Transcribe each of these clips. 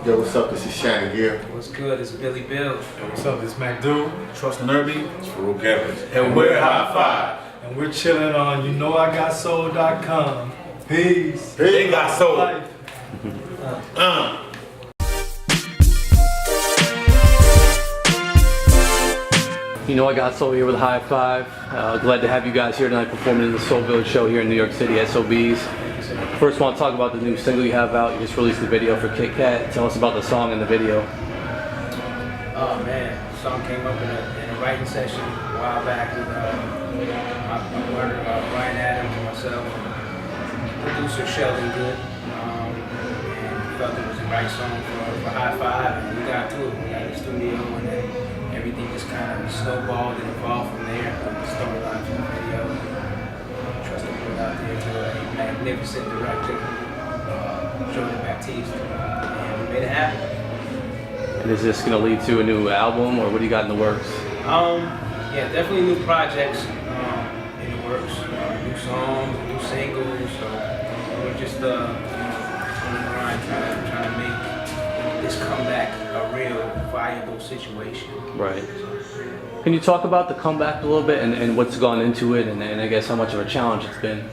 Yo, what's up? This is Shannon here. What's good? It's Billy Bill. What's up? It's McDo. Trust Nerby. It's Farouk Evans. And we're High Five. And we're chilling on YouKnowIGotSoul.com. Peace. They got soul. You know I got Soul here with High Five. Glad to have you guys here tonight performing in the Soul Village show here in New York City, SOBs. First, want to talk about the new single you have out. You just released the video for Kit Kat. Tell us about the song and the video. Oh man, the song came up in a writing session a while back with my partner Brian Adams and myself, producer Sheldon Good, and we felt it was the right song for High Five, and we got to it. We got in the studio, and then everything just kind of snowballed and evolved from there. The storyline from the video. Trust to put out there to a magnificent director, Jordan Baptiste, and we made it happen. And is this going to lead to a new album, or what do you got in the works? Yeah, definitely new projects in the works, new songs, new singles. So we're just on the grind, trying to make this comeback a real viable situation. Right. Can you talk about the comeback a little bit and what's gone into it, and I guess how much of a challenge it's been?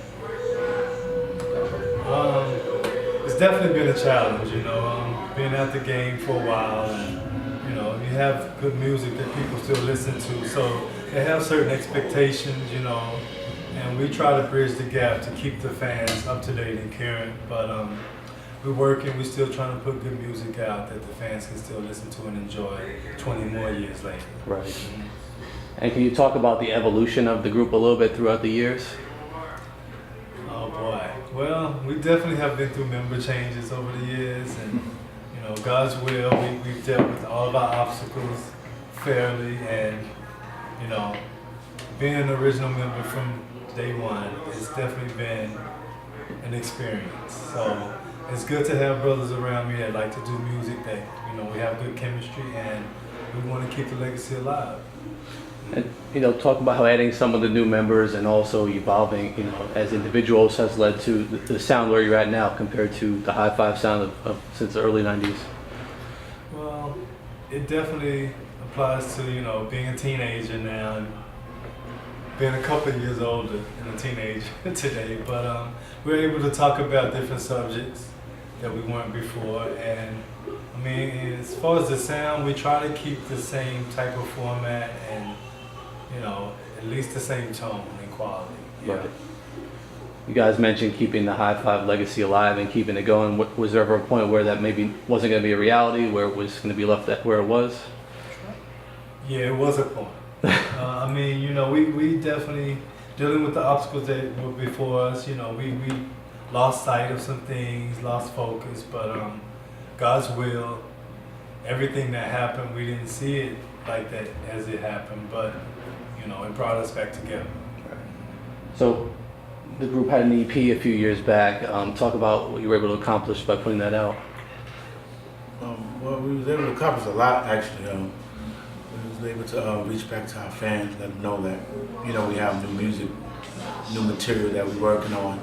It's definitely been a challenge, you know. Being at the game for a while, and you know, you have good music that people still listen to, so they have certain expectations, you know, and we try to bridge the gap to keep the fans up to date and current. But we're working, we're still trying to put good music out that the fans can still listen to and enjoy 20 more years later. Right. And can you talk about the evolution of the group a little bit throughout the years? Oh boy. Well, we definitely have been through member changes over the years, and you know, God's will, we've dealt with all of our obstacles fairly, and you know, being an original member from day one, it's definitely been an experience. So it's good to have brothers around me that like to do music, that, you know, we have good chemistry, and we want to keep the legacy alive. And you know, talk about how adding some of the new members and also evolving, you know, as individuals has led to the sound where you're at now compared to the High Five sound of since the early 90s. Well, it definitely applies to, you know, being a teenager now and being a couple of years older than a teenager today. But we're able to talk about different subjects that we weren't before, and I mean, as far as the sound, we try to keep the same type of format and, you know, at least the same tone and quality. Yeah. Right. You guys mentioned keeping the High Five legacy alive and keeping it going. Was there ever a point where that maybe wasn't going to be a reality, where it was going to be left at where it was? Yeah, it was a point. I mean, you know, we definitely, dealing with the obstacles that were before us, you know, we lost sight of some things, lost focus, but God's will, everything that happened, we didn't see it like that as it happened, but you know, it brought us back together. Right. So the group had an EP a few years back. Talk about what you were able to accomplish by putting that out. Well, we was able to accomplish a lot, actually. We was able to reach back to our fans, let them know that, you know, we have new music, new material that we're working on.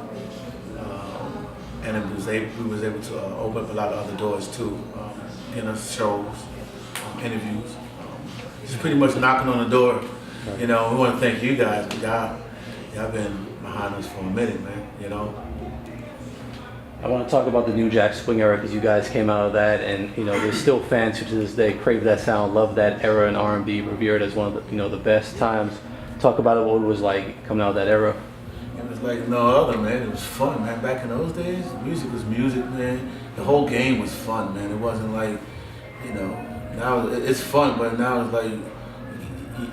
And we was able to open up a lot of other doors too, in us shows, interviews, just pretty much knocking on the door. You know, we want to thank you guys. Y'all been behind us for a minute, man. You know. I want to talk about the New Jack Swing era because you guys came out of that, and you know, there's still fans who to this day crave that sound, love that era in R&B, revere it as one of the, you know, the best times. Talk about it, what it was like coming out of that era. It was like no other, man. It was fun, man. Back in those days, music was music, man. The whole game was fun, man. It wasn't like, you know, now it's fun, but now it's like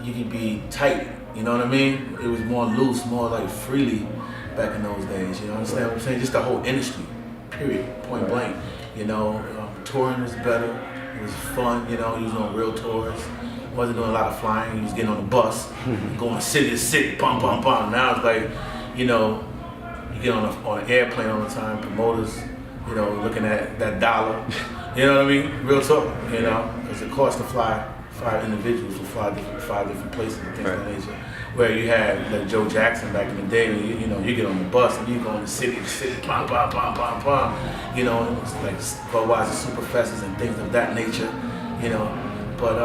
you can be tight, you know what I mean? It was more loose, more like freely back in those days, you know, understand what I'm saying? Just the whole industry, period, point blank. You know, touring was better, it was fun, you know, he was on real tours. Wasn't doing a lot of flying, he was getting on the bus, going city to city, bum, bum, bum. Now it's like, you know, you get on an airplane all the time, promoters, you know, looking at that dollar, you know what I mean? Real talk, you know, because it costs to fly 5 individuals from five different places and things of that nature. where you had like Joe Jackson back in the day. You know, you get on the bus and you go in the city, bam, bam, bam, bam, bam. You know, it's like Budweiser Superfests and things of that nature. You know, but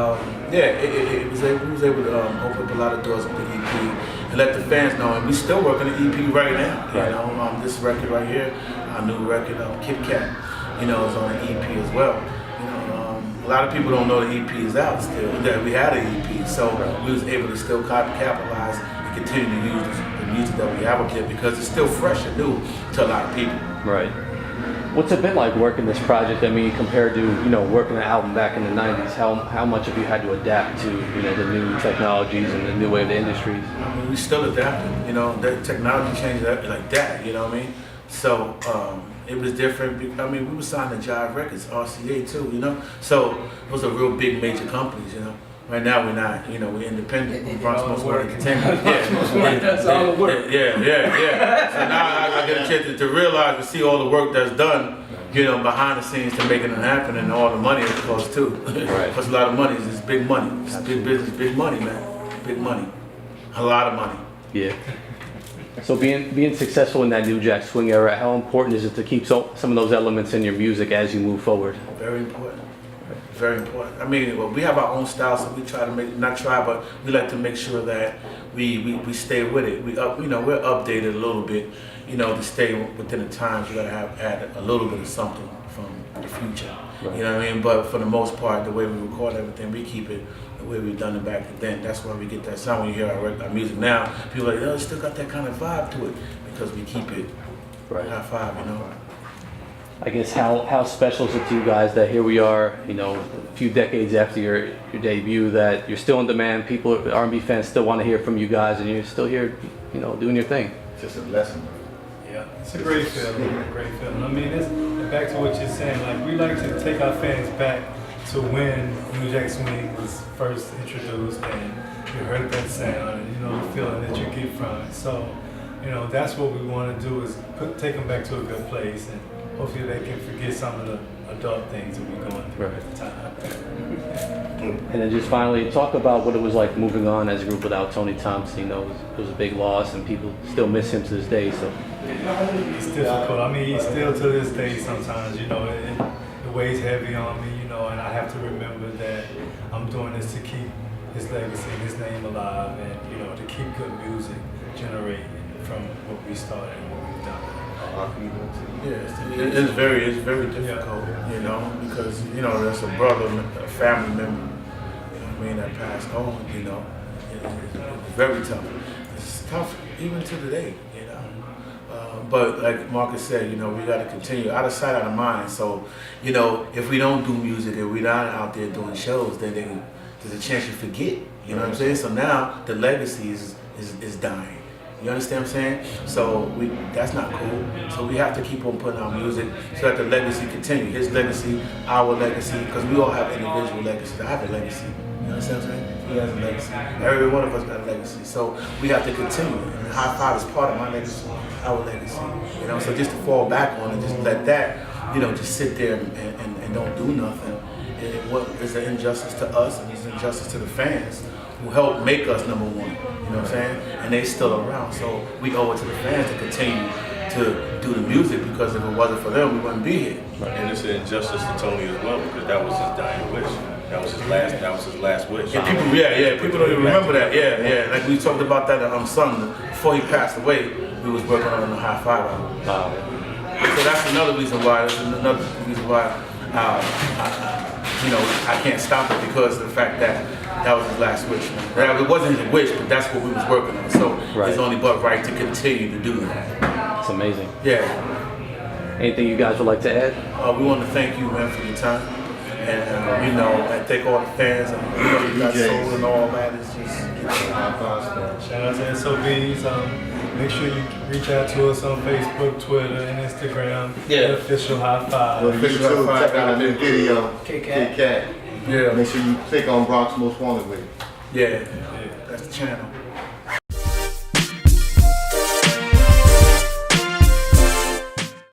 yeah, we was able to open up a lot of doors with the EP and let the fans know. And we still working the EP right now. You know, this record right here, our new record, Kit Kat, you know, is on the EP as well. You know, a lot of people don't know the EP is out still. That we had an EP, so we was able to still capitalize and continue to use the music that we have up there because it's still fresh and new to a lot of people. Right. What's it been like working this project? I mean, compared to, you know, working an album back in the 90s, how much have you had to adapt to, you know, the new technologies and the new way of the industries? I mean, we still adapting, you know, the technology changed like that, you know what I mean? So it was different. I mean, we were signed to Jive Records, RCA too, you know? So those are real big major companies, you know? Right now we're not, you know, we're independent. We're Bronx Most Wanted Entertainment. That's all the work. Yeah. So now I get a chance to realize and see all the work that's done, you know, behind the scenes to making it happen and all the money it costs too. Right. It's a lot of money. It's big money. It's big business, big money, man. Big money. A lot of money. Yeah. So being successful in that New Jack Swing era, how important is it to keep some of those elements in your music as you move forward? Very important. Very important. I mean, well, we have our own style, so we try to but we like to make sure that we stay with it. You know, we're updated a little bit. You know, to stay within the times, you gotta add a little bit of something from the future. Right. You know what I mean? But for the most part, the way we record everything, we keep it the way we've done it back then. That's why we get that sound. When you hear our music now, people are like, oh, it still got that kind of vibe to it because we keep it high five, you know. I guess how special is it to you guys that here we are, you know, a few decades after your debut, that you're still in demand, people, R&B fans still want to hear from you guys, and you're still here, you know, doing your thing. It's just a blessing. Yeah, it's a great feeling, I mean, back to what you're saying, like, we like to take our fans back to when New Jack Swing was first introduced and you heard that sound and, you know, the feeling that you get from it. So, you know, that's what we want to do is take them back to a good place, and hopefully they can forget some of the adult things that we're going through at the time. And then just finally, talk about what it was like moving on as a group without Tony Thompson. You know, it was a big loss and people still miss him to this day. So it's difficult. I mean, still to this day sometimes, you know, it weighs heavy on me, you know, and I have to remember that I'm doing this to keep his legacy, his name alive, and, you know, to keep good music generating from what we started and what we've done. Yeah, it's very difficult, you know, because, you know, there's a brother, a family member, you know what I mean, that passed on, you know. It's very tough. It's tough even to today, you know. But like Marcus said, you know, we got to continue, out of sight, out of mind. So, you know, if we don't do music and we're not out there doing shows, then there's a chance you forget, you know what I'm saying? So now the legacy is dying. You understand what I'm saying? So that's not cool. So we have to keep on putting out music so that the legacy continue. His legacy, our legacy, because we all have individual legacies. I have a legacy. You understand what I'm saying? He has a legacy. Every one of us got a legacy. So we have to continue. And High Five is part of my legacy, our legacy. You know, so just to fall back on and just let that, you know, just sit there and don't do nothing. What is an injustice to us and it's an injustice to the fans who helped make us number one, you know what I'm saying? And they still around, so we owe it to the fans to continue to do the music, because if it wasn't for them, we wouldn't be here. And it's an injustice to Tony as well, because that was his dying wish. That was his last wish. Yeah, people don't even remember that. Yeah. Like we talked about that on Sunday. Before he passed away, we was working on the High Five album. So that's another reason why. You know, I can't stop it because of the fact that was his last wish. It wasn't his wish, but that's what we was working on. So it's only but right to continue to do that. it's amazing. Yeah. Anything you guys would like to add? We want to thank you, man, for your time. And, you know, and thank all the fans and, you know, you got soul and all that. It's just, Shout out to SOBs. Make sure you reach out to us on Facebook, Twitter, and Instagram. Yeah. Official High Five. Well, YouTube, check out the new video, Kit Kit Kat. Kat. Yeah. Make sure you click on Bronx Most Wanted with it. Yeah. That's the channel.